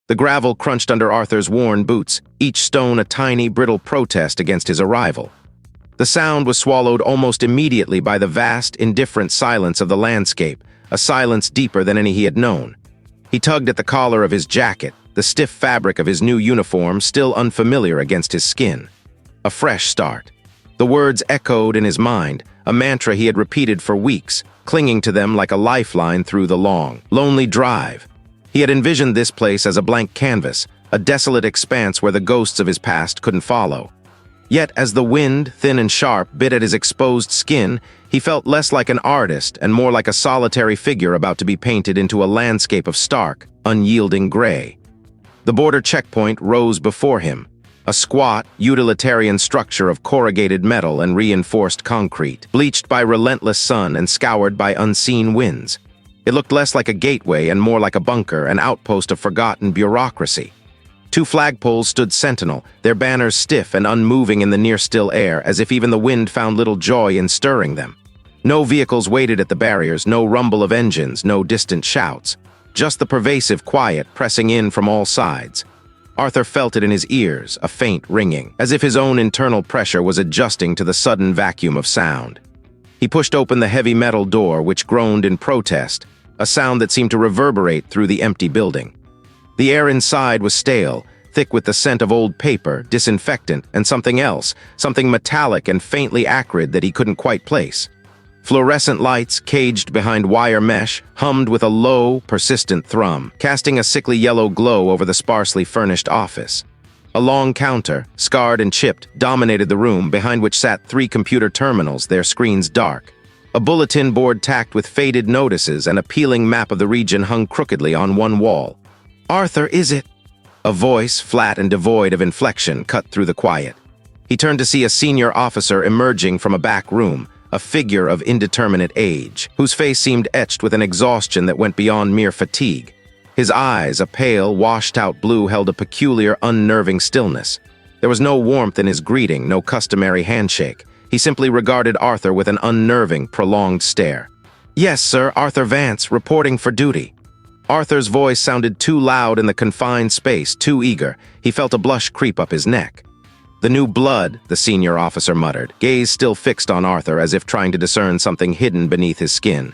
The gravel crunched under Arthur's worn boots, each stone a tiny, brittle protest against his arrival. The sound was swallowed almost immediately by the vast, indifferent silence of the landscape, a silence deeper than any he had known. He tugged at the collar of his jacket, the stiff fabric of his new uniform still unfamiliar against his skin. A fresh start. The words echoed in his mind, a mantra he had repeated for weeks, clinging to them like a lifeline through the long, lonely drive. He had envisioned this place as a blank canvas, a desolate expanse where the ghosts of his past couldn't follow. Yet, as the wind, thin and sharp, bit at his exposed skin, he felt less like an artist and more like a solitary figure about to be painted into a landscape of stark, unyielding gray. The border checkpoint rose before him, a squat, utilitarian structure of corrugated metal and reinforced concrete, bleached by relentless sun and scoured by unseen winds. It looked less like a gateway and more like a bunker, an outpost of forgotten bureaucracy. 2 flagpoles stood sentinel, their banners stiff and unmoving in the near-still air, as if even the wind found little joy in stirring them. No vehicles waited at the barriers, no rumble of engines, no distant shouts. Just the pervasive quiet pressing in from all sides. Arthur felt it in his ears, a faint ringing, as if his own internal pressure was adjusting to the sudden vacuum of sound. He pushed open the heavy metal door, which groaned in protest, a sound that seemed to reverberate through the empty building. The air inside was stale, thick with the scent of old paper, disinfectant, and something else, something metallic and faintly acrid that he couldn't quite place. Fluorescent lights, caged behind wire mesh, hummed with a low, persistent thrum, casting a sickly yellow glow over the sparsely furnished office. A long counter, scarred and chipped, dominated the room, behind which sat 3 computer terminals, their screens dark. A bulletin board tacked with faded notices and a peeling map of the region hung crookedly on one wall. "Arthur, is it?" A voice, flat and devoid of inflection, cut through the quiet. He turned to see a senior officer emerging from a back room, a figure of indeterminate age, whose face seemed etched with an exhaustion that went beyond mere fatigue. His eyes, a pale, washed-out blue, held a peculiar, unnerving stillness. There was no warmth in his greeting, no customary handshake. He simply regarded Arthur with an unnerving, prolonged stare. "Yes, sir, Arthur Vance, reporting for duty." Arthur's voice sounded too loud in the confined space, too eager. He felt a blush creep up his neck. "The new blood," the senior officer muttered, gaze still fixed on Arthur as if trying to discern something hidden beneath his skin.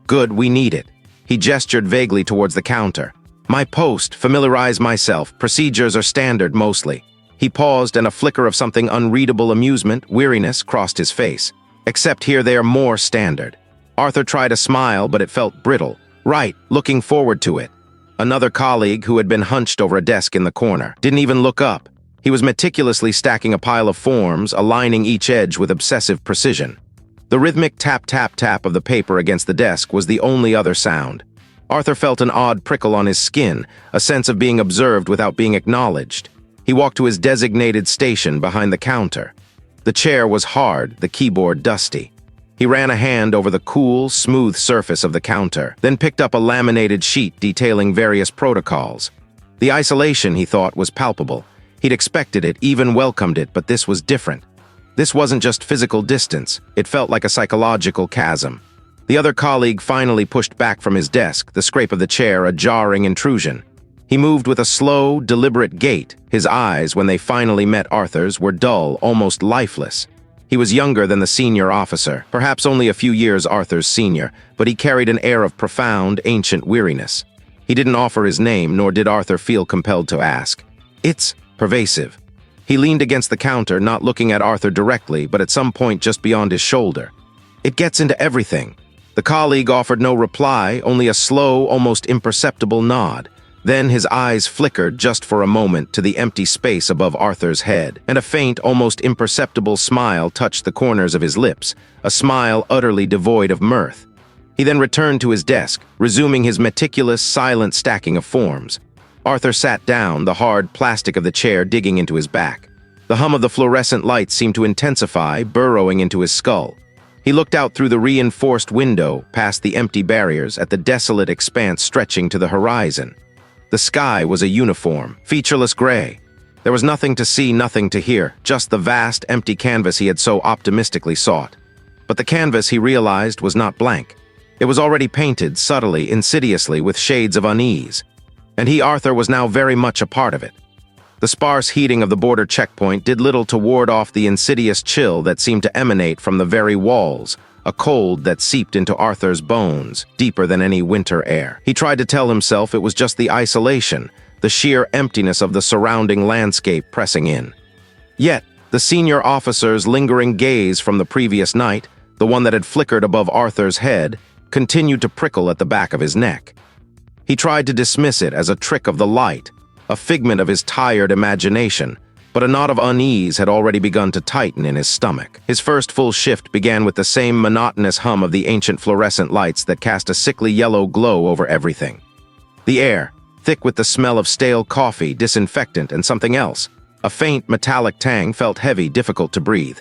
"Good, we need it." He gestured vaguely towards the counter. "My post, familiarize myself, procedures are standard mostly." He paused and a flicker of something unreadable amusement, weariness, crossed his face. "Except here they are more standard." Arthur tried a smile, but it felt brittle. "Right, looking forward to it." Another colleague, who had been hunched over a desk in the corner, didn't even look up. He was meticulously stacking a pile of forms, aligning each edge with obsessive precision. The rhythmic tap-tap-tap of the paper against the desk was the only other sound. Arthur felt an odd prickle on his skin, a sense of being observed without being acknowledged. He walked to his designated station behind the counter. The chair was hard, the keyboard dusty. He ran a hand over the cool, smooth surface of the counter, then picked up a laminated sheet detailing various protocols. The isolation, he thought, was palpable. He'd expected it, even welcomed it, but this was different. This wasn't just physical distance, it felt like a psychological chasm. The other colleague finally pushed back from his desk, the scrape of the chair a jarring intrusion. He moved with a slow, deliberate gait. His eyes, when they finally met Arthur's, were dull, almost lifeless. He was younger than the senior officer, perhaps only a few years Arthur's senior, but he carried an air of profound, ancient weariness. He didn't offer his name, nor did Arthur feel compelled to ask. "It's pervasive." He leaned against the counter, not looking at Arthur directly, but at some point just beyond his shoulder. "It gets into everything." The colleague offered no reply, only a slow, almost imperceptible nod. Then his eyes flickered just for a moment to the empty space above Arthur's head, and a faint, almost imperceptible smile touched the corners of his lips, a smile utterly devoid of mirth. He then returned to his desk, resuming his meticulous, silent stacking of forms. Arthur sat down, the hard plastic of the chair digging into his back. The hum of the fluorescent lights seemed to intensify, burrowing into his skull. He looked out through the reinforced window, past the empty barriers, at the desolate expanse stretching to the horizon. The sky was a uniform, featureless gray. There was nothing to see, nothing to hear, just the vast, empty canvas he had so optimistically sought. But the canvas, he realized, was not blank. It was already painted, subtly, insidiously, with shades of unease. and he, Arthur, was now very much a part of it. The sparse heating of the border checkpoint did little to ward off the insidious chill that seemed to emanate from the very walls, a cold that seeped into Arthur's bones, deeper than any winter air. He tried to tell himself it was just the isolation, the sheer emptiness of the surrounding landscape pressing in. Yet, the senior officer's lingering gaze from the previous night, the one that had flickered above Arthur's head, continued to prickle at the back of his neck. He tried to dismiss it as a trick of the light, a figment of his tired imagination, but a knot of unease had already begun to tighten in his stomach. His first full shift began with the same monotonous hum of the ancient fluorescent lights that cast a sickly yellow glow over everything. The air, thick with the smell of stale coffee, disinfectant, and something else, a faint metallic tang, felt heavy, difficult to breathe.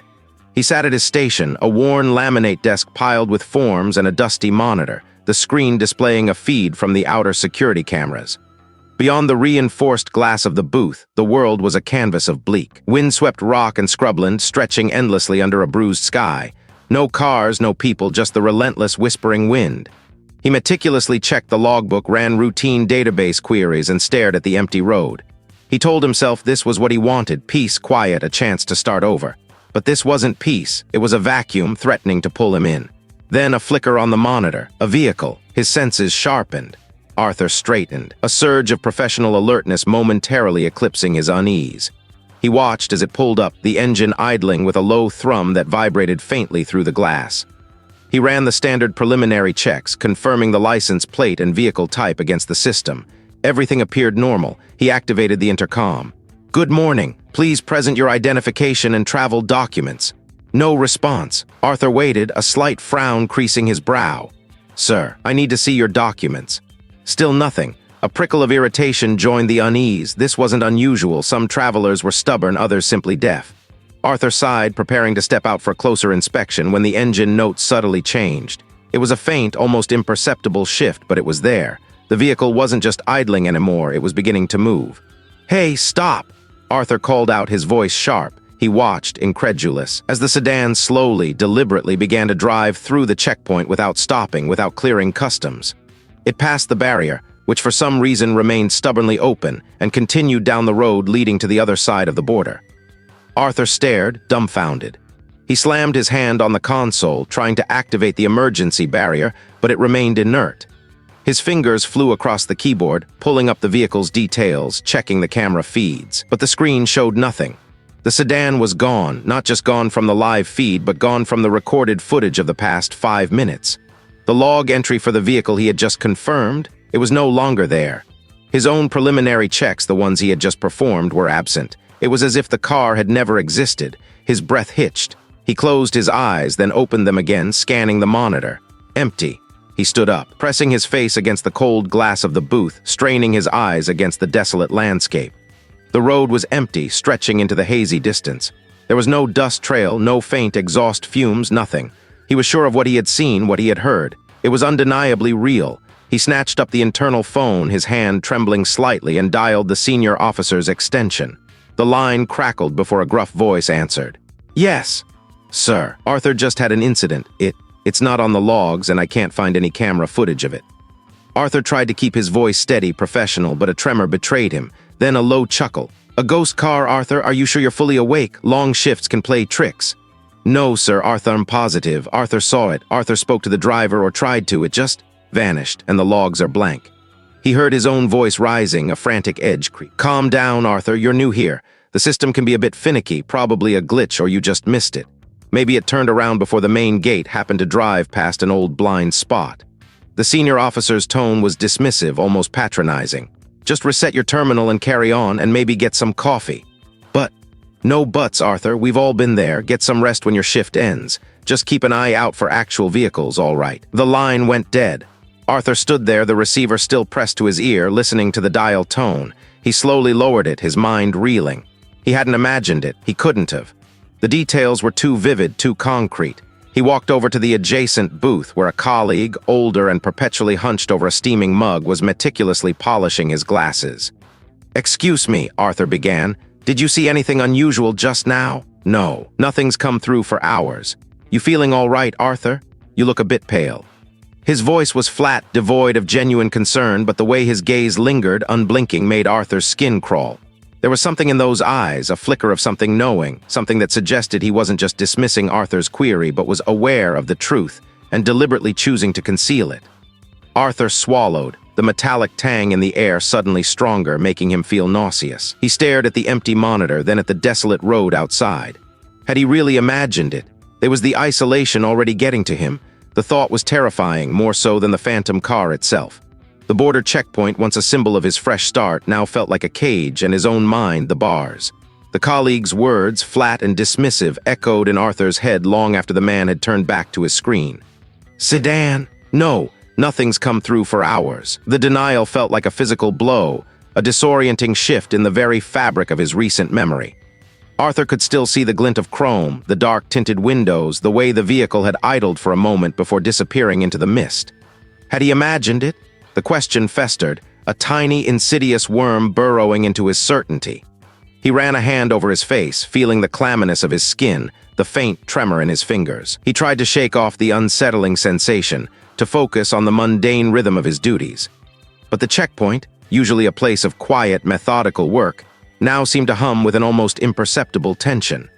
He sat at his station, a worn laminate desk piled with forms and a dusty monitor, the screen displaying a feed from the outer security cameras. Beyond the reinforced glass of the booth, the world was a canvas of bleak, windswept rock and scrubland stretching endlessly under a bruised sky. No cars, no people, just the relentless whispering wind. He meticulously checked the logbook, ran routine database queries, and stared at the empty road. He told himself this was what he wanted: peace, quiet, a chance to start over. But this wasn't peace, it was a vacuum threatening to pull him in. Then a flicker on the monitor, a vehicle, his senses sharpened. Arthur straightened, a surge of professional alertness momentarily eclipsing his unease. He watched as it pulled up, the engine idling with a low thrum that vibrated faintly through the glass. He ran the standard preliminary checks, confirming the license plate and vehicle type against the system. Everything appeared normal. He activated the intercom. "Good morning. Please present your identification and travel documents." No response. Arthur waited, a slight frown creasing his brow. "Sir, I need to see your documents." Still nothing. A prickle of irritation joined the unease. This wasn't unusual. Some travelers were stubborn, others simply deaf. Arthur sighed, preparing to step out for closer inspection when the engine note subtly changed. It was a faint, almost imperceptible shift, but it was there. The vehicle wasn't just idling anymore, it was beginning to move. "Hey, stop!" Arthur called out, his voice sharp. He watched, incredulous, as the sedan slowly, deliberately began to drive through the checkpoint without stopping, without clearing customs. It passed the barrier, which for some reason remained stubbornly open, and continued down the road leading to the other side of the border. Arthur stared, dumbfounded. He slammed his hand on the console, trying to activate the emergency barrier, but it remained inert. His fingers flew across the keyboard, pulling up the vehicle's details, checking the camera feeds, but the screen showed nothing. The sedan was gone, not just gone from the live feed, but gone from the recorded footage of the past 5 minutes. The log entry for the vehicle he had just confirmed, it was no longer there. His own preliminary checks, the ones he had just performed, were absent. It was as if the car had never existed. His breath hitched. He closed his eyes, then opened them again, scanning the monitor. Empty. He stood up, pressing his face against the cold glass of the booth, straining his eyes against the desolate landscape. The road was empty, stretching into the hazy distance. There was no dust trail, no faint exhaust fumes, nothing. He was sure of what he had seen, what he had heard. It was undeniably real. He snatched up the internal phone, his hand trembling slightly, and dialed the senior officer's extension. The line crackled before a gruff voice answered. "Yes, sir. Arthur just had an incident. It's not on the logs, and I can't find any camera footage of it." Arthur tried to keep his voice steady, professional, but a tremor betrayed him. Then a low chuckle. "A ghost car, Arthur? Are you sure you're fully awake? Long shifts can play tricks." "No, sir, Arthur, I'm positive. Arthur saw it. Arthur spoke to the driver, or tried to. It just vanished, and the logs are blank." He heard his own voice rising, a frantic edge creep. "Calm down, Arthur. You're new here. The system can be a bit finicky, probably a glitch, or you just missed it. Maybe it turned around before the main gate, happened to drive past an old blind spot." The senior officer's tone was dismissive, almost patronizing. "Just reset your terminal and carry on, and maybe get some coffee." "But..." "No buts, Arthur. We've all been there. Get some rest when your shift ends. Just keep an eye out for actual vehicles, all right." The line went dead. Arthur stood there, the receiver still pressed to his ear, listening to the dial tone. He slowly lowered it, his mind reeling. He hadn't imagined it. He couldn't have. The details were too vivid, too concrete. He walked over to the adjacent booth where a colleague, older and perpetually hunched over a steaming mug, was meticulously polishing his glasses. "Excuse me," Arthur began. "Did you see anything unusual just now?" "No, nothing's come through for hours." "You feeling all right, Arthur? You look a bit pale." His voice was flat, devoid of genuine concern, but the way his gaze lingered, unblinking, made Arthur's skin crawl. There was something in those eyes, a flicker of something knowing, something that suggested he wasn't just dismissing Arthur's query, but was aware of the truth and deliberately choosing to conceal it. Arthur swallowed, the metallic tang in the air suddenly stronger, making him feel nauseous. He stared at the empty monitor, then at the desolate road outside. Had he really imagined it? There was the isolation already getting to him. The thought was terrifying, more so than the phantom car itself. The border checkpoint, once a symbol of his fresh start, now felt like a cage, and his own mind the bars. The colleague's words, flat and dismissive, echoed in Arthur's head long after the man had turned back to his screen. "Sedan? No, nothing's come through for hours." The denial felt like a physical blow, a disorienting shift in the very fabric of his recent memory. Arthur could still see the glint of chrome, the dark-tinted windows, the way the vehicle had idled for a moment before disappearing into the mist. Had he imagined it? The question festered, a tiny, insidious worm burrowing into his certainty. He ran a hand over his face, feeling the clamminess of his skin, the faint tremor in his fingers. He tried to shake off the unsettling sensation, to focus on the mundane rhythm of his duties. But the checkpoint, usually a place of quiet, methodical work, now seemed to hum with an almost imperceptible tension.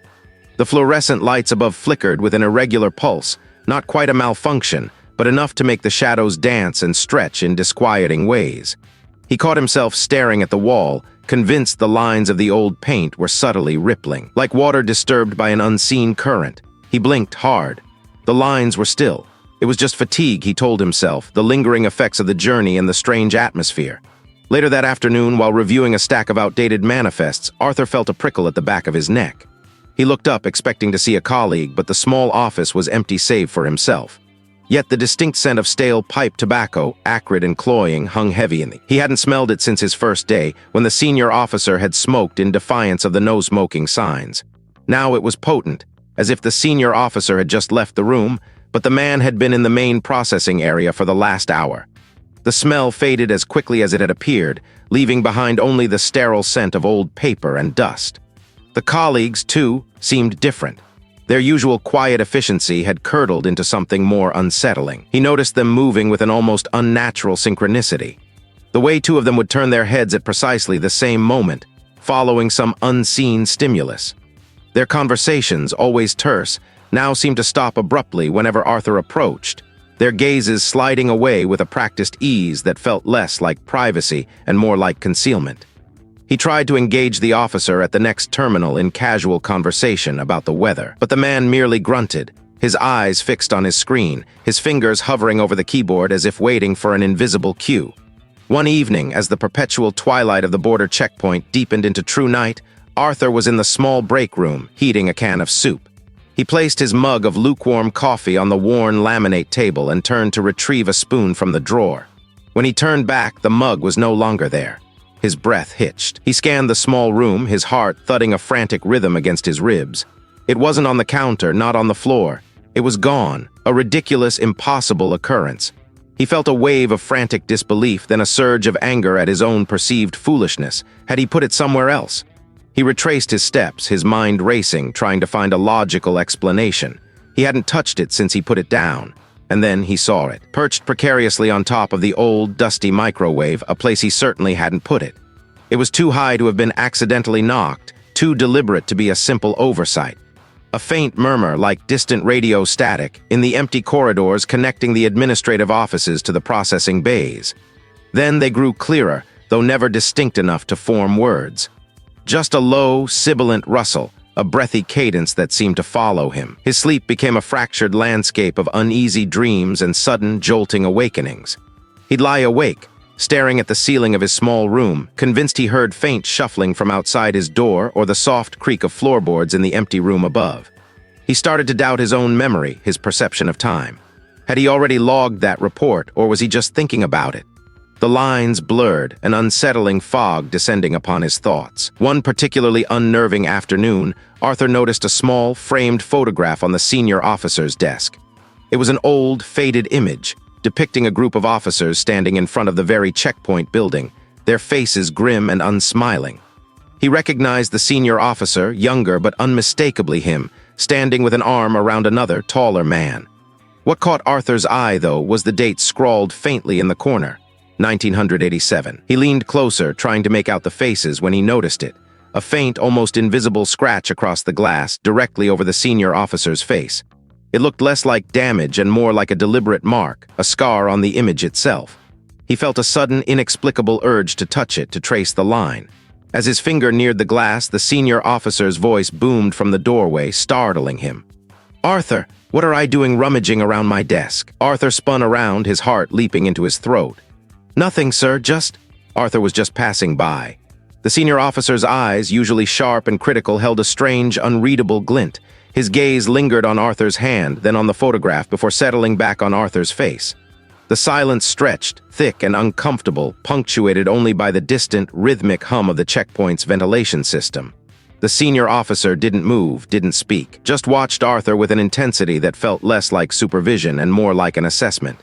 The fluorescent lights above flickered with an irregular pulse, not quite a malfunction, but enough to make the shadows dance and stretch in disquieting ways. He caught himself staring at the wall, convinced the lines of the old paint were subtly rippling, like water disturbed by an unseen current. He blinked hard. The lines were still. It was just fatigue, he told himself, the lingering effects of the journey and the strange atmosphere. Later that afternoon, while reviewing a stack of outdated manifests, Arthur felt a prickle at the back of his neck. He looked up, expecting to see a colleague, but the small office was empty save for himself. Yet the distinct scent of stale pipe tobacco, acrid and cloying, hung heavy in the. He hadn't smelled it since his first day, when the senior officer had smoked in defiance of the no-smoking signs. Now it was potent, as if the senior officer had just left the room, but the man had been in the main processing area for the last hour. The smell faded as quickly as it had appeared, leaving behind only the sterile scent of old paper and dust. The colleagues, too, seemed different. Their usual quiet efficiency had curdled into something more unsettling. He noticed them moving with an almost unnatural synchronicity. The way two of them would turn their heads at precisely the same moment, following some unseen stimulus. Their conversations, always terse, now seemed to stop abruptly whenever Arthur approached, their gazes sliding away with a practiced ease that felt less like privacy and more like concealment. He tried to engage the officer at the next terminal in casual conversation about the weather, but the man merely grunted, his eyes fixed on his screen, his fingers hovering over the keyboard as if waiting for an invisible cue. One evening, as the perpetual twilight of the border checkpoint deepened into true night, Arthur was in the small break room, heating a can of soup. He placed his mug of lukewarm coffee on the worn laminate table and turned to retrieve a spoon from the drawer. When he turned back, the mug was no longer there. His breath hitched. He scanned the small room, his heart thudding a frantic rhythm against his ribs. It wasn't on the counter, not on the floor. It was gone, a ridiculous, impossible occurrence. He felt a wave of frantic disbelief, then a surge of anger at his own perceived foolishness. Had he put it somewhere else? He retraced his steps, his mind racing, trying to find a logical explanation. He hadn't touched it since he put it down. And then he saw it, perched precariously on top of the old, dusty microwave, a place he certainly hadn't put it. It was too high to have been accidentally knocked, too deliberate to be a simple oversight. A faint murmur, like distant radio static, in the empty corridors connecting the administrative offices to the processing bays. Then they grew clearer, though never distinct enough to form words. Just a low, sibilant rustle, a breathy cadence that seemed to follow him. His sleep became a fractured landscape of uneasy dreams and sudden, jolting awakenings. He'd lie awake, staring at the ceiling of his small room, convinced he heard faint shuffling from outside his door or the soft creak of floorboards in the empty room above. He started to doubt his own memory, his perception of time. Had he already logged that report, or was he just thinking about it? The lines blurred, an unsettling fog descending upon his thoughts. One particularly unnerving afternoon, Arthur noticed a small, framed photograph on the senior officer's desk. It was an old, faded image, depicting a group of officers standing in front of the very checkpoint building, their faces grim and unsmiling. He recognized the senior officer, younger but unmistakably him, standing with an arm around another, taller man. What caught Arthur's eye, though, was the date scrawled faintly in the corner, 1987. He leaned closer, trying to make out the faces, when he noticed it. A faint, almost invisible scratch across the glass, directly over the senior officer's face. It looked less like damage and more like a deliberate mark, a scar on the image itself. He felt a sudden, inexplicable urge to touch it, to trace the line. As his finger neared the glass, the senior officer's voice boomed from the doorway, startling him. "Arthur, what are I doing rummaging around my desk?" Arthur spun around, his heart leaping into his throat. "Nothing, sir, just—" Arthur was just passing by. The senior officer's eyes, usually sharp and critical, held a strange, unreadable glint. His gaze lingered on Arthur's hand, then on the photograph, before settling back on Arthur's face. The silence stretched, thick and uncomfortable, punctuated only by the distant, rhythmic hum of the checkpoint's ventilation system. The senior officer didn't move, didn't speak, just watched Arthur with an intensity that felt less like supervision and more like an assessment.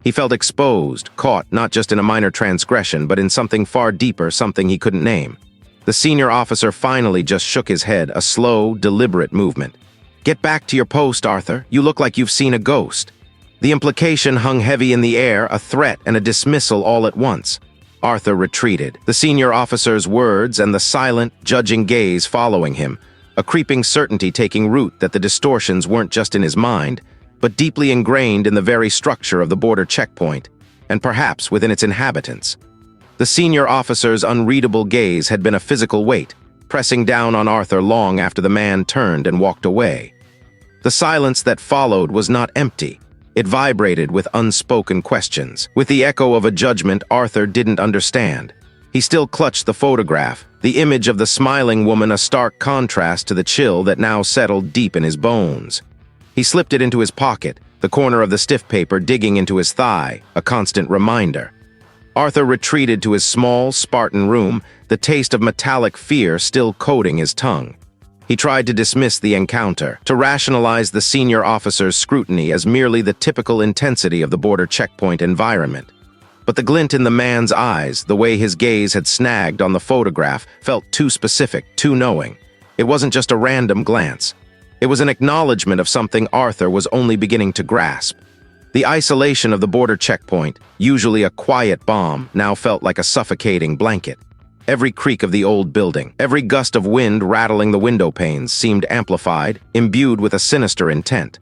He felt exposed, caught not just in a minor transgression, but in something far deeper, something he couldn't name. The senior officer finally just shook his head, a slow, deliberate movement. "Get back to your post, Arthur. You look like you've seen a ghost." The implication hung heavy in the air, a threat and a dismissal all at once. Arthur retreated, the senior officer's words and the silent, judging gaze following him, a creeping certainty taking root that the distortions weren't just in his mind, but deeply ingrained in the very structure of the border checkpoint, and perhaps within its inhabitants. The senior officer's unreadable gaze had been a physical weight, pressing down on Arthur long after the man turned and walked away. The silence that followed was not empty. It vibrated with unspoken questions, with the echo of a judgment Arthur didn't understand. He still clutched the photograph, the image of the smiling woman, a stark contrast to the chill that now settled deep in his bones. He slipped it into his pocket, the corner of the stiff paper digging into his thigh, a constant reminder. Arthur retreated to his small, Spartan room, the taste of metallic fear still coating his tongue. He tried to dismiss the encounter, to rationalize the senior officer's scrutiny as merely the typical intensity of the border checkpoint environment. But the glint in the man's eyes, the way his gaze had snagged on the photograph, felt too specific, too knowing. It wasn't just a random glance. It was an acknowledgement of something Arthur was only beginning to grasp. The isolation of the border checkpoint, usually a quiet bomb, now felt like a suffocating blanket. Every creak of the old building, every gust of wind rattling the window panes seemed amplified, imbued with a sinister intent.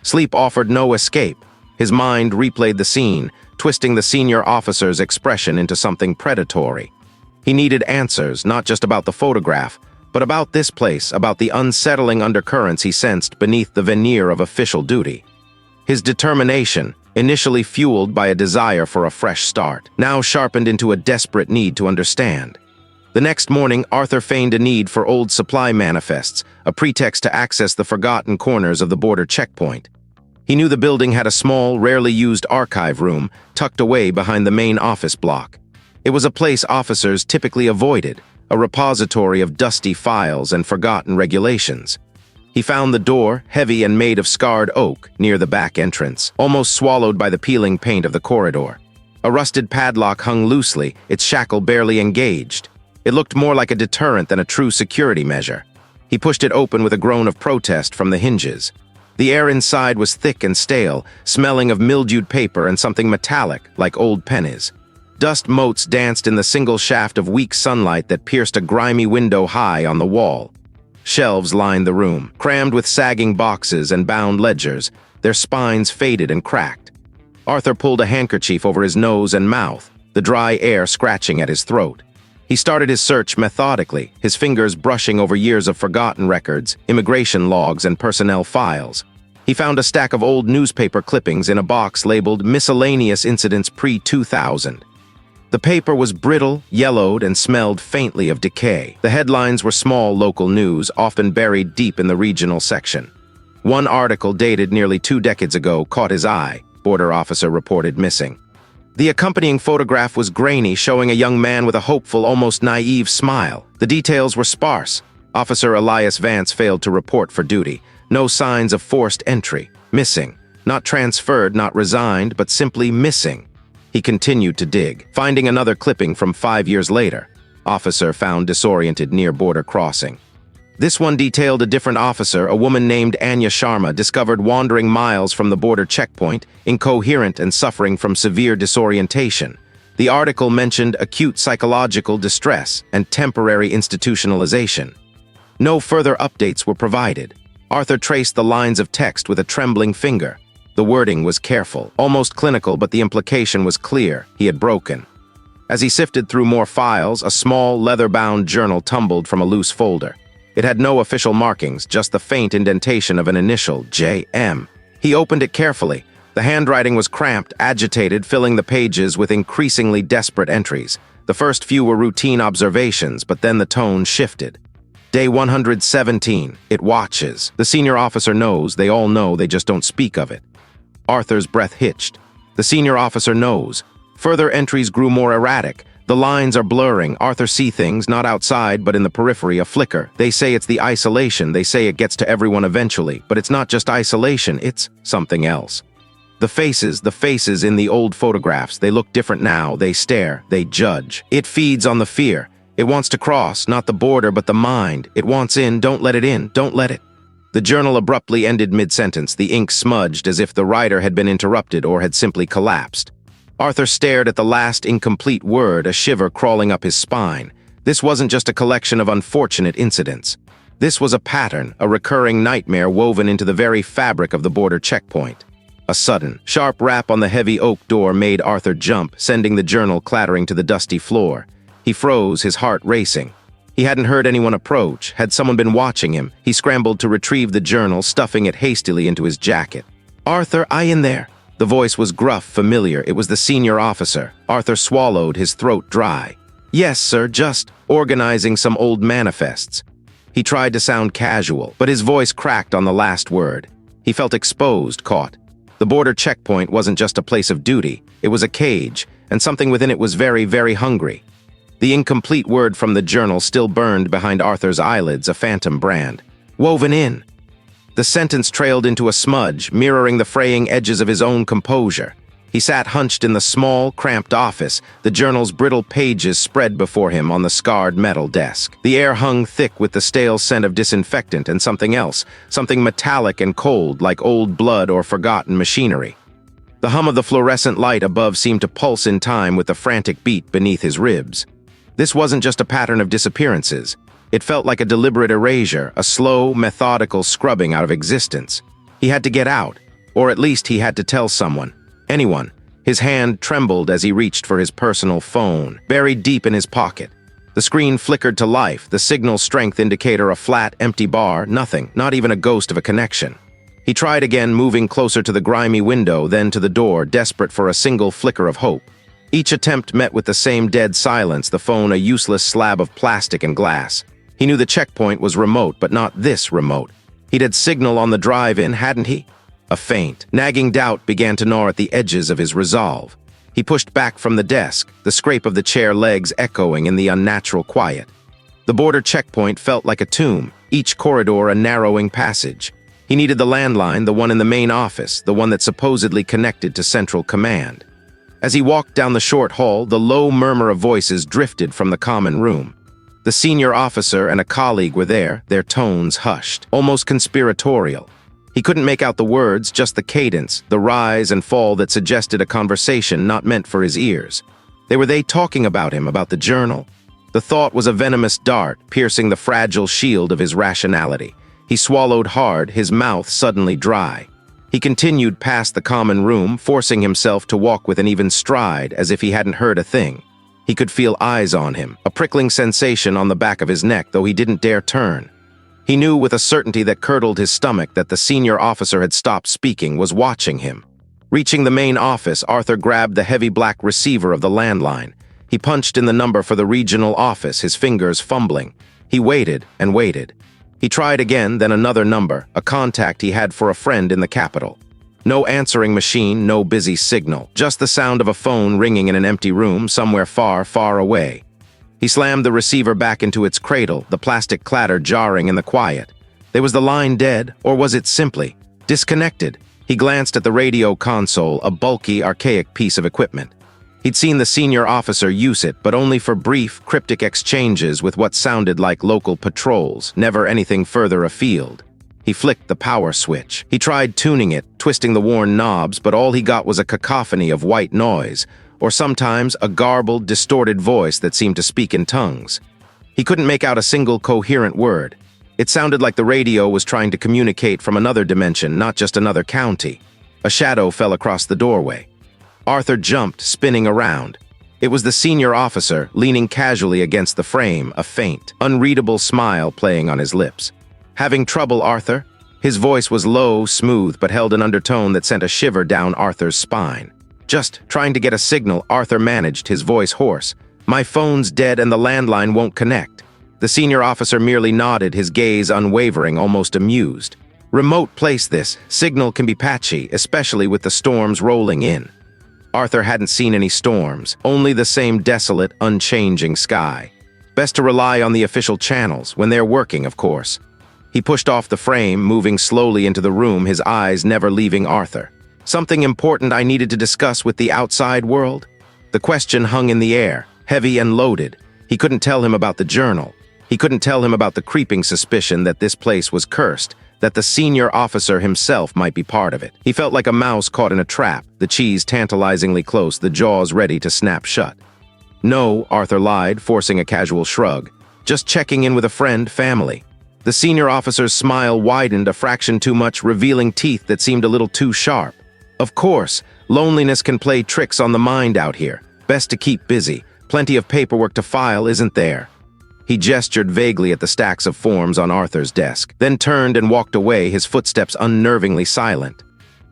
Sleep offered no escape. His mind replayed the scene, twisting the senior officer's expression into something predatory. He needed answers, not just about the photograph, but about this place, about the unsettling undercurrents he sensed beneath the veneer of official duty. His determination, initially fueled by a desire for a fresh start, now sharpened into a desperate need to understand. The next morning, Arthur feigned a need for old supply manifests, a pretext to access the forgotten corners of the border checkpoint. He knew the building had a small, rarely used archive room tucked away behind the main office block. It was a place officers typically avoided, a repository of dusty files and forgotten regulations. He found the door, heavy and made of scarred oak, near the back entrance, almost swallowed by the peeling paint of the corridor. A rusted padlock hung loosely, its shackle barely engaged. It looked more like a deterrent than a true security measure. He pushed it open with a groan of protest from the hinges. The air inside was thick and stale, smelling of mildewed paper and something metallic, like old pennies. Dust motes danced in the single shaft of weak sunlight that pierced a grimy window high on the wall. Shelves lined the room, crammed with sagging boxes and bound ledgers, their spines faded and cracked. Arthur pulled a handkerchief over his nose and mouth, the dry air scratching at his throat. He started his search methodically, his fingers brushing over years of forgotten records, immigration logs, and personnel files. He found a stack of old newspaper clippings in a box labeled Miscellaneous Incidents Pre-2000. The paper was brittle, yellowed, and smelled faintly of decay. The headlines were small local news, often buried deep in the regional section. One article dated nearly 2 decades ago caught his eye. Border officer reported missing. The accompanying photograph was grainy, showing a young man with a hopeful, almost naive smile. The details were sparse. Officer Elias Vance failed to report for duty. No signs of forced entry. Missing. Not transferred, not resigned, but simply missing. He continued to dig, finding another clipping from 5 years later. Officer found disoriented near border crossing. This one detailed a different officer, a woman named Anya Sharma, discovered wandering miles from the border checkpoint, incoherent and suffering from severe disorientation. The article mentioned acute psychological distress and temporary institutionalization. No further updates were provided. Arthur traced the lines of text with a trembling finger. The wording was careful, almost clinical, but the implication was clear. He had broken. As he sifted through more files, a small, leather-bound journal tumbled from a loose folder. It had no official markings, just the faint indentation of an initial, J.M. He opened it carefully. The handwriting was cramped, agitated, filling the pages with increasingly desperate entries. The first few were routine observations, but then the tone shifted. Day 117. It watches. The senior officer knows. They all know, they just don't speak of it. Arthur's breath hitched. The senior officer knows. Further entries grew more erratic. The lines are blurring. Arthur sees things, not outside, but in the periphery, a flicker. They say it's the isolation. They say it gets to everyone eventually. But it's not just isolation, it's something else. The faces in the old photographs, they look different now. They stare, they judge. It feeds on the fear. It wants to cross, not the border, but the mind. It wants in, don't let it in, don't let it. The journal abruptly ended mid-sentence. The ink smudged as if the writer had been interrupted or had simply collapsed. Arthur stared at the last incomplete word, a shiver crawling up his spine. This wasn't just a collection of unfortunate incidents. This was a pattern, a recurring nightmare woven into the very fabric of the border checkpoint. A sudden, sharp rap on the heavy oak door made Arthur jump, sending the journal clattering to the dusty floor. He froze, his heart racing. He hadn't heard anyone approach. Had someone been watching him? He scrambled to retrieve the journal, stuffing it hastily into his jacket. "Arthur, I in there?" The voice was gruff, familiar. It was the senior officer. Arthur swallowed, his throat dry. "Yes, sir, just organizing some old manifests." He tried to sound casual, but his voice cracked on the last word. He felt exposed, caught. The border checkpoint wasn't just a place of duty. It was a cage, and something within it was very, very hungry. The incomplete word from the journal still burned behind Arthur's eyelids, a phantom brand. "Woven in." The sentence trailed into a smudge, mirroring the fraying edges of his own composure. He sat hunched in the small, cramped office, the journal's brittle pages spread before him on the scarred metal desk. The air hung thick with the stale scent of disinfectant and something else, something metallic and cold, like old blood or forgotten machinery. The hum of the fluorescent light above seemed to pulse in time with the frantic beat beneath his ribs. This wasn't just a pattern of disappearances. It felt like a deliberate erasure, a slow, methodical scrubbing out of existence. He had to get out, or at least he had to tell someone. Anyone. His hand trembled as he reached for his personal phone, buried deep in his pocket. The screen flickered to life, the signal strength indicator a flat, empty bar, nothing, not even a ghost of a connection. He tried again, moving closer to the grimy window, then to the door, desperate for a single flicker of hope. Each attempt met with the same dead silence, the phone a useless slab of plastic and glass. He knew the checkpoint was remote, but not this remote. He'd had signal on the drive-in, hadn't he? A faint, nagging doubt began to gnaw at the edges of his resolve. He pushed back from the desk, the scrape of the chair legs echoing in the unnatural quiet. The border checkpoint felt like a tomb, each corridor a narrowing passage. He needed the landline, the one in the main office, the one that supposedly connected to Central Command. As he walked down the short hall, the low murmur of voices drifted from the common room. The senior officer and a colleague were there, their tones hushed, almost conspiratorial. He couldn't make out the words, just the cadence, the rise and fall that suggested a conversation not meant for his ears. Were they talking about him, about the journal? The thought was a venomous dart, piercing the fragile shield of his rationality. He swallowed hard, his mouth suddenly dry. He continued past the common room, forcing himself to walk with an even stride, as if he hadn't heard a thing. He could feel eyes on him, a prickling sensation on the back of his neck, though he didn't dare turn. He knew with a certainty that curdled his stomach that the senior officer had stopped speaking, was watching him. Reaching the main office, Arthur grabbed the heavy black receiver of the landline. He punched in the number for the regional office, his fingers fumbling. He waited and waited. He tried again, then another number, a contact he had for a friend in the capital. No answering machine, no busy signal, just the sound of a phone ringing in an empty room somewhere far, far away. He slammed the receiver back into its cradle, the plastic clatter jarring in the quiet. Was the line dead, or was it simply disconnected? He glanced at the radio console, a bulky, archaic piece of equipment. He'd seen the senior officer use it, but only for brief, cryptic exchanges with what sounded like local patrols, never anything further afield. He flicked the power switch. He tried tuning it, twisting the worn knobs, but all he got was a cacophony of white noise, or sometimes a garbled, distorted voice that seemed to speak in tongues. He couldn't make out a single coherent word. It sounded like the radio was trying to communicate from another dimension, not just another county. A shadow fell across the doorway. Arthur jumped, spinning around. It was the senior officer, leaning casually against the frame, a faint, unreadable smile playing on his lips. "Having trouble, Arthur?" His voice was low, smooth, but held an undertone that sent a shiver down Arthur's spine. "Just trying to get a signal," Arthur managed, his voice hoarse. "My phone's dead and the landline won't connect." The senior officer merely nodded, his gaze unwavering, almost amused. "Remote place this. Signal can be patchy, especially with the storms rolling in." Arthur hadn't seen any storms, only the same desolate, unchanging sky. Best to rely on the official channels, when they're working, of course. He pushed off the frame, moving slowly into the room, his eyes never leaving Arthur. "Something important I needed to discuss with the outside world?" The question hung in the air, heavy and loaded. He couldn't tell him about the journal. He couldn't tell him about the creeping suspicion that this place was cursed, that the senior officer himself might be part of it. He felt like a mouse caught in a trap, the cheese tantalizingly close, the jaws ready to snap shut. "No," Arthur lied, forcing a casual shrug. "Just checking in with a friend, family." The senior officer's smile widened a fraction too much, revealing teeth that seemed a little too sharp. "Of course, loneliness can play tricks on the mind out here. Best to keep busy. Plenty of paperwork to file, isn't there?" He gestured vaguely at the stacks of forms on Arthur's desk, then turned and walked away, his footsteps unnervingly silent.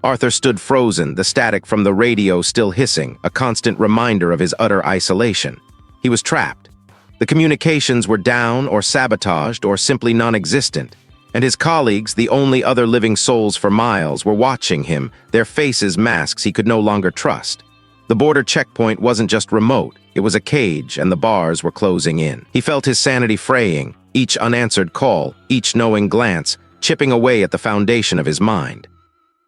Arthur stood frozen, the static from the radio still hissing, a constant reminder of his utter isolation. He was trapped. The communications were down or sabotaged or simply non-existent, and his colleagues, the only other living souls for miles, were watching him, their faces masks he could no longer trust. The border checkpoint wasn't just remote, it was a cage, and the bars were closing in. He felt his sanity fraying, each unanswered call, each knowing glance, chipping away at the foundation of his mind.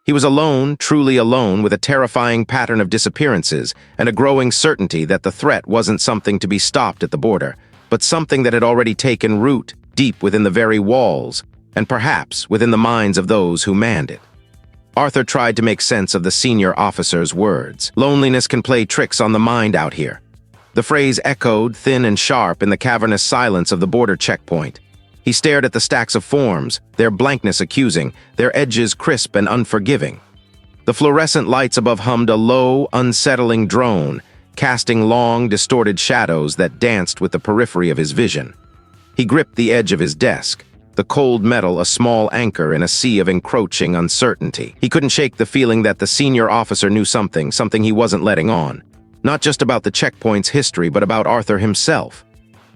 He was alone, truly alone, with a terrifying pattern of disappearances and a growing certainty that the threat wasn't something to be stopped at the border, but something that had already taken root deep within the very walls, and perhaps within the minds of those who manned it. Arthur tried to make sense of the senior officer's words. Loneliness can play tricks on the mind out here. The phrase echoed, thin and sharp, in the cavernous silence of the border checkpoint. He stared at the stacks of forms, their blankness accusing, their edges crisp and unforgiving. The fluorescent lights above hummed a low, unsettling drone, casting long, distorted shadows that danced with the periphery of his vision. He gripped the edge of his desk, the cold metal a small anchor in a sea of encroaching uncertainty. He couldn't shake the feeling that the senior officer knew something he wasn't letting on. Not just about the checkpoint's history, but about Arthur himself.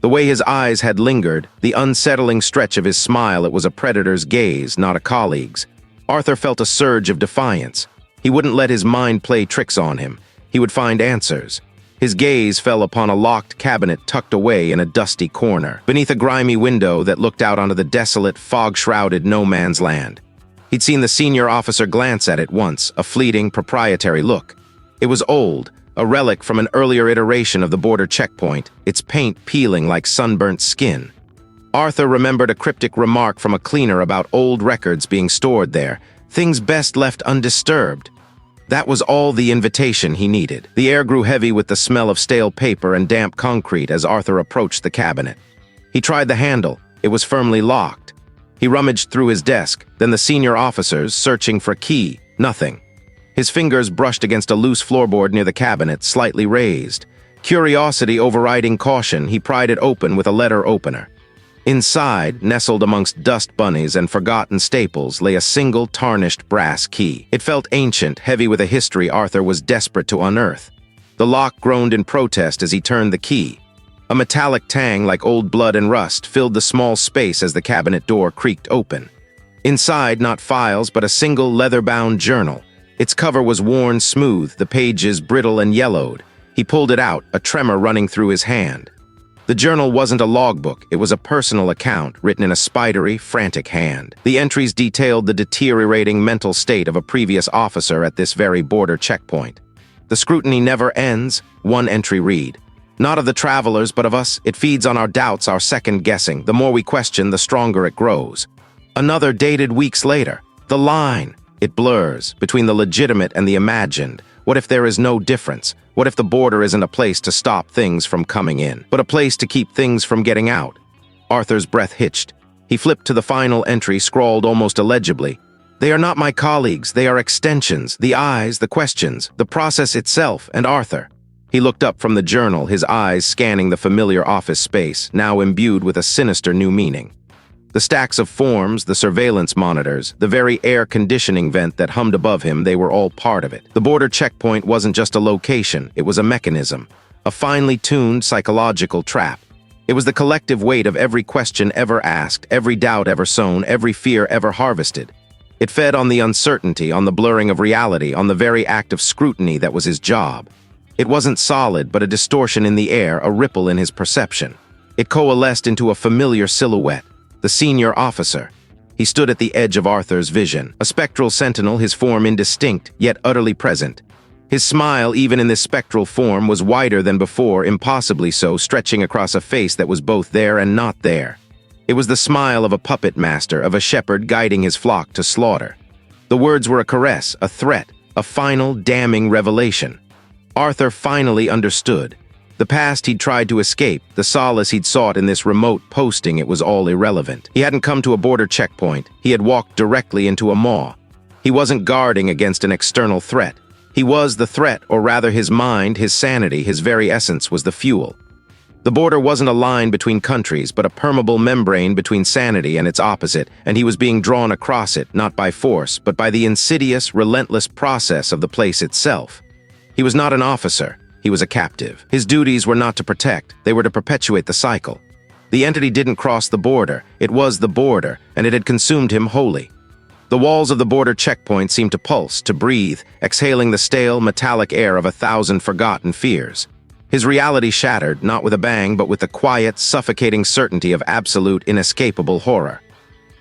The way his eyes had lingered, the unsettling stretch of his smile, it was a predator's gaze, not a colleague's. Arthur felt a surge of defiance. He wouldn't let his mind play tricks on him. He would find answers. His gaze fell upon a locked cabinet tucked away in a dusty corner, beneath a grimy window that looked out onto the desolate, fog-shrouded no-man's land. He'd seen the senior officer glance at it once, a fleeting, proprietary look. It was old, a relic from an earlier iteration of the border checkpoint, its paint peeling like sunburnt skin. Arthur remembered a cryptic remark from a cleaner about old records being stored there, things best left undisturbed. That was all the invitation he needed. The air grew heavy with the smell of stale paper and damp concrete as Arthur approached the cabinet. He tried the handle. It was firmly locked. He rummaged through his desk, then the senior officers, searching for a key. Nothing. His fingers brushed against a loose floorboard near the cabinet, slightly raised. Curiosity overriding caution, he pried it open with a letter opener. Inside, nestled amongst dust bunnies and forgotten staples, lay a single tarnished brass key. It felt ancient, heavy with a history Arthur was desperate to unearth. The lock groaned in protest as he turned the key. A metallic tang like old blood and rust filled the small space as the cabinet door creaked open. Inside, not files, but a single leather-bound journal. Its cover was worn smooth, the pages brittle and yellowed. He pulled it out, a tremor running through his hand. The journal wasn't a logbook, it was a personal account written in a spidery, frantic hand. The entries detailed the deteriorating mental state of a previous officer at this very border checkpoint. The scrutiny never ends, one entry read. Not of the travelers, but of us, it feeds on our doubts, our second guessing. The more we question, the stronger it grows. Another dated weeks later. The line. It blurs between the legitimate and the imagined. What if there is no difference? What if the border isn't a place to stop things from coming in, but a place to keep things from getting out? Arthur's breath hitched. He flipped to the final entry, scrawled almost illegibly. They are not my colleagues, they are extensions, the eyes, the questions, the process itself, and Arthur. He looked up from the journal, his eyes scanning the familiar office space, now imbued with a sinister new meaning. The stacks of forms, the surveillance monitors, the very air conditioning vent that hummed above him, they were all part of it. The border checkpoint wasn't just a location, it was a mechanism, a finely tuned psychological trap. It was the collective weight of every question ever asked, every doubt ever sown, every fear ever harvested. It fed on the uncertainty, on the blurring of reality, on the very act of scrutiny that was his job. It wasn't solid, but a distortion in the air, a ripple in his perception. It coalesced into a familiar silhouette. The senior officer. He stood at the edge of Arthur's vision, a spectral sentinel, his form indistinct, yet utterly present. His smile, even in this spectral form, was wider than before, impossibly so, stretching across a face that was both there and not there. It was the smile of a puppet master, of a shepherd guiding his flock to slaughter. The words were a caress, a threat, a final, damning revelation. Arthur finally understood. The past he'd tried to escape, the solace he'd sought in this remote posting, it was all irrelevant. He hadn't come to a border checkpoint. He had walked directly into a maw. He wasn't guarding against an external threat. He was the threat, or rather his mind, his sanity, his very essence was the fuel. The border wasn't a line between countries, but a permeable membrane between sanity and its opposite, and he was being drawn across it, not by force, but by the insidious, relentless process of the place itself. He was not an officer. He was a captive. His duties were not to protect, they were to perpetuate the cycle. The entity didn't cross the border, it was the border, and it had consumed him wholly. The walls of the border checkpoint seemed to pulse, to breathe, exhaling the stale, metallic air of 1,000 forgotten fears. His reality shattered, not with a bang, but with the quiet, suffocating certainty of absolute, inescapable horror.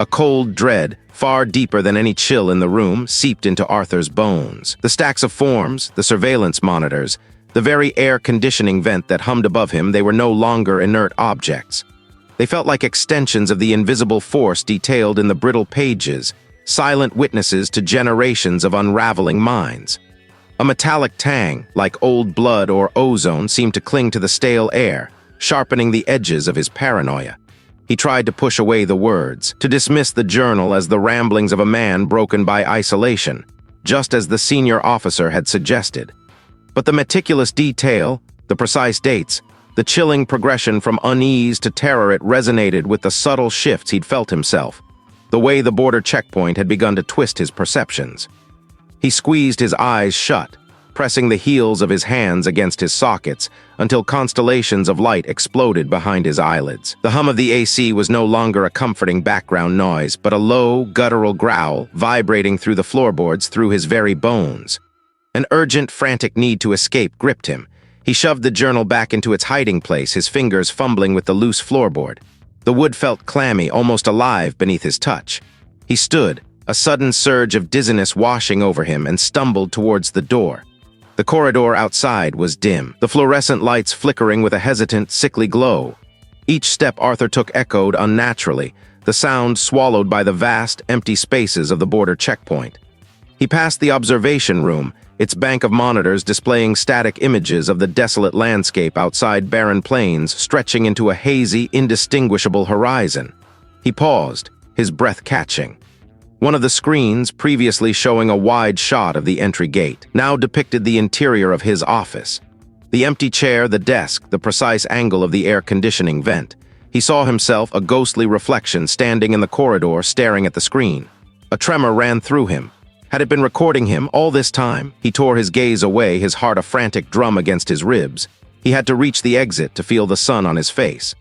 A cold dread, far deeper than any chill in the room, seeped into Arthur's bones. The stacks of forms, the surveillance monitors, the very air conditioning vent that hummed above him, they were no longer inert objects. They felt like extensions of the invisible force detailed in the brittle pages, silent witnesses to generations of unraveling minds. A metallic tang, like old blood or ozone, seemed to cling to the stale air, sharpening the edges of his paranoia. He tried to push away the words, to dismiss the journal as the ramblings of a man broken by isolation, just as the senior officer had suggested. But the meticulous detail, the precise dates, the chilling progression from unease to terror, it resonated with the subtle shifts he'd felt himself, the way the border checkpoint had begun to twist his perceptions. He squeezed his eyes shut, pressing the heels of his hands against his sockets until constellations of light exploded behind his eyelids. The hum of the AC was no longer a comforting background noise, but a low, guttural growl vibrating through the floorboards, through his very bones. An urgent, frantic need to escape gripped him. He shoved the journal back into its hiding place, his fingers fumbling with the loose floorboard. The wood felt clammy, almost alive beneath his touch. He stood, a sudden surge of dizziness washing over him, and stumbled towards the door. The corridor outside was dim, the fluorescent lights flickering with a hesitant, sickly glow. Each step Arthur took echoed unnaturally, the sound swallowed by the vast, empty spaces of the border checkpoint. He passed the observation room, its bank of monitors displaying static images of the desolate landscape outside, barren plains stretching into a hazy, indistinguishable horizon. He paused, his breath catching. One of the screens, previously showing a wide shot of the entry gate, now depicted the interior of his office. The empty chair, the desk, the precise angle of the air conditioning vent. He saw himself, a ghostly reflection, standing in the corridor staring at the screen. A tremor ran through him. Had it been recording him all this time? He tore his gaze away, his heart a frantic drum against his ribs. He had to reach the exit to feel the sun on his face.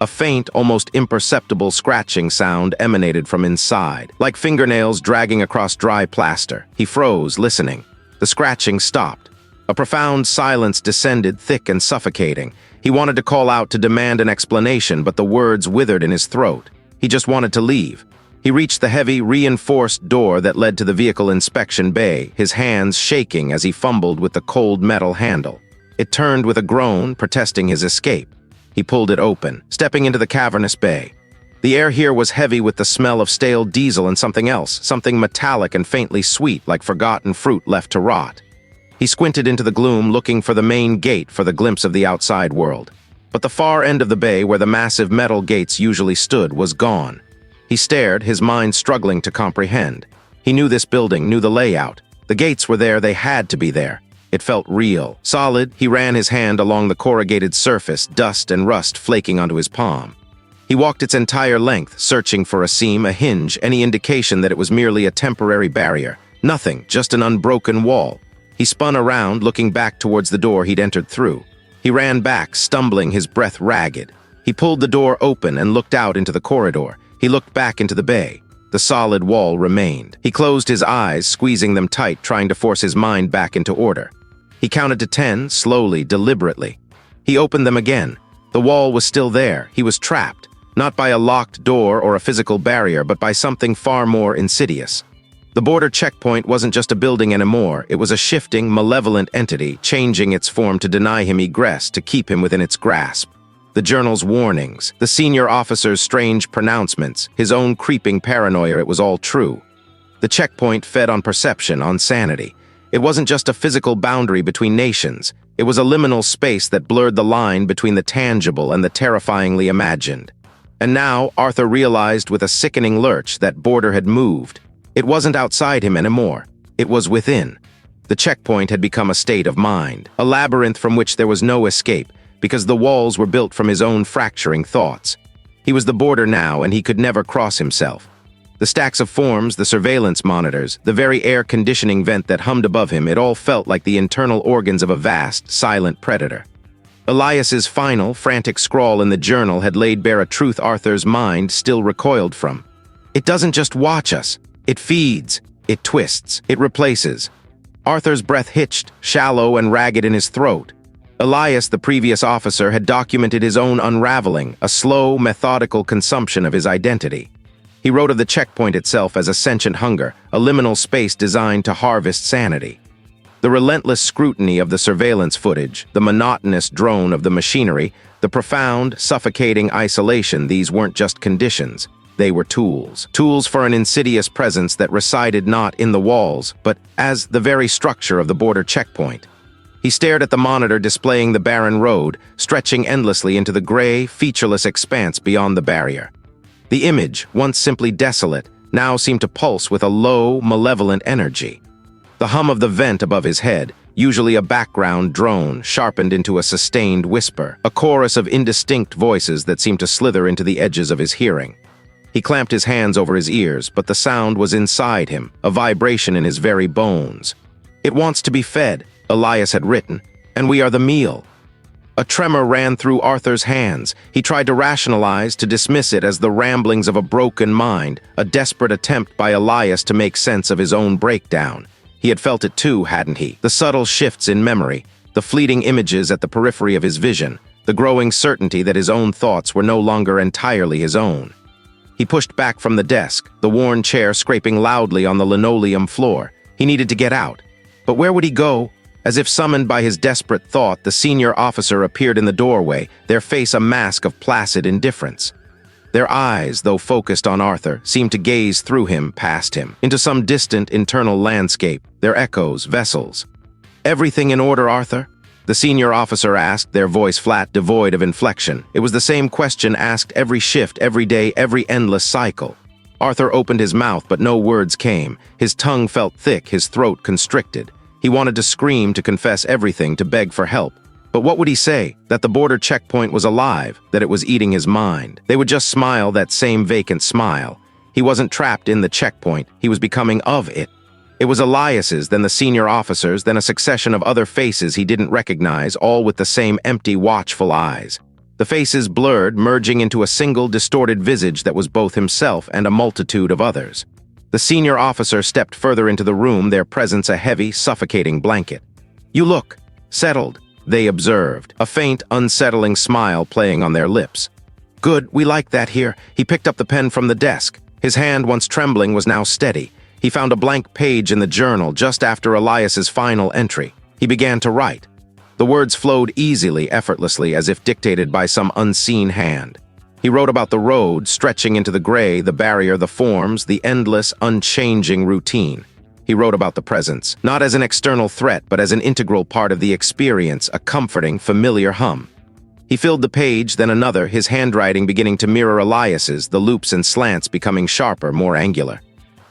A faint, almost imperceptible scratching sound emanated from inside, like fingernails dragging across dry plaster. He froze, listening. The scratching stopped. A profound silence descended, thick and suffocating. He wanted to call out, to demand an explanation, but the words withered in his throat. He just wanted to leave. He reached the heavy, reinforced door that led to the vehicle inspection bay, his hands shaking as he fumbled with the cold metal handle. It turned with a groan, protesting his escape. He pulled it open, stepping into the cavernous bay. The air here was heavy with the smell of stale diesel and something else, something metallic and faintly sweet like forgotten fruit left to rot. He squinted into the gloom, looking for the main gate for the glimpse of the outside world. But the far end of the bay, where the massive metal gates usually stood, was gone. He stared, his mind struggling to comprehend. He knew this building, knew the layout. The gates were there, they had to be there. It felt real, solid. He ran his hand along the corrugated surface, dust and rust flaking onto his palm. He walked its entire length, searching for a seam, a hinge, any indication that it was merely a temporary barrier. Nothing, just an unbroken wall. He spun around, looking back towards the door he'd entered through. He ran back, stumbling, his breath ragged. He pulled the door open and looked out into the corridor. He looked back into the bay. The solid wall remained. He closed his eyes, squeezing them tight, trying to force his mind back into order. He counted to 10, slowly, deliberately. He opened them again. The wall was still there. He was trapped, not by a locked door or a physical barrier, but by something far more insidious. The border checkpoint wasn't just a building anymore. It was a shifting, malevolent entity, changing its form to deny him egress, to keep him within its grasp. The journal's warnings, the senior officer's strange pronouncements, his own creeping paranoia, it was all true. The checkpoint fed on perception, on sanity. It wasn't just a physical boundary between nations. It was a liminal space that blurred the line between the tangible and the terrifyingly imagined. And now, Arthur realized with a sickening lurch that border had moved. It wasn't outside him anymore. It was within. The checkpoint had become a state of mind, a labyrinth from which there was no escape, because the walls were built from his own fracturing thoughts. He was the border now, and he could never cross himself. The stacks of forms, the surveillance monitors, the very air conditioning vent that hummed above him, it all felt like the internal organs of a vast, silent predator. Elias's final, frantic scrawl in the journal had laid bare a truth Arthur's mind still recoiled from. It doesn't just watch us. It feeds, it twists, it replaces. Arthur's breath hitched, shallow and ragged in his throat. Elias, the previous officer, had documented his own unraveling, a slow, methodical consumption of his identity. He wrote of the checkpoint itself as a sentient hunger, a liminal space designed to harvest sanity. The relentless scrutiny of the surveillance footage, the monotonous drone of the machinery, the profound, suffocating isolation, these weren't just conditions. They were tools. Tools for an insidious presence that resided not in the walls, but as the very structure of the border checkpoint. He stared at the monitor displaying the barren road, stretching endlessly into the gray, featureless expanse beyond the barrier. The image, once simply desolate, now seemed to pulse with a low, malevolent energy. The hum of the vent above his head, usually a background drone, sharpened into a sustained whisper, a chorus of indistinct voices that seemed to slither into the edges of his hearing. He clamped his hands over his ears, but the sound was inside him, a vibration in his very bones. It wants to be fed, Elias had written, and we are the meal. A tremor ran through Arthur's hands. He tried to rationalize, to dismiss it as the ramblings of a broken mind, a desperate attempt by Elias to make sense of his own breakdown. He had felt it too, hadn't he? The subtle shifts in memory, the fleeting images at the periphery of his vision, the growing certainty that his own thoughts were no longer entirely his own. He pushed back from the desk, the worn chair scraping loudly on the linoleum floor. He needed to get out. But where would he go? As if summoned by his desperate thought, the senior officer appeared in the doorway, their face a mask of placid indifference. Their eyes, though focused on Arthur, seemed to gaze through him, past him, into some distant internal landscape, their echoes, vessels. "Everything in order, Arthur?" The senior officer asked, their voice flat, devoid of inflection. It was the same question asked every shift, every day, every endless cycle. Arthur opened his mouth, but no words came. His tongue felt thick, his throat constricted. He wanted to scream, to confess everything, to beg for help. But what would he say? That the border checkpoint was alive, that it was eating his mind. They would just smile, that same vacant smile. He wasn't trapped in the checkpoint, he was becoming of it. It was Elias's, then the senior officer's, then a succession of other faces he didn't recognize, all with the same empty, watchful eyes. The faces blurred, merging into a single, distorted visage that was both himself and a multitude of others. The senior officer stepped further into the room, their presence a heavy, suffocating blanket. "You look settled," they observed, a faint, unsettling smile playing on their lips. "Good, we like that here." He picked up the pen from the desk. His hand, once trembling, was now steady. He found a blank page in the journal just after Elias's final entry. He began to write. The words flowed easily, effortlessly, as if dictated by some unseen hand. He wrote about the road, stretching into the gray, the barrier, the forms, the endless, unchanging routine. He wrote about the presence, not as an external threat, but as an integral part of the experience, a comforting, familiar hum. He filled the page, then another, his handwriting beginning to mirror Elias's, the loops and slants becoming sharper, more angular.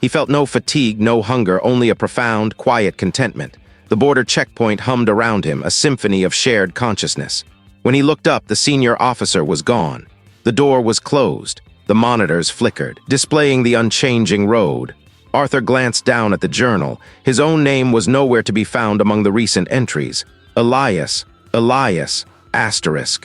He felt no fatigue, no hunger, only a profound, quiet contentment. The border checkpoint hummed around him, a symphony of shared consciousness. When he looked up, the senior officer was gone. The door was closed. The monitors flickered, displaying the unchanging road. Arthur glanced down at the journal. His own name was nowhere to be found among the recent entries. Elias, asterisk.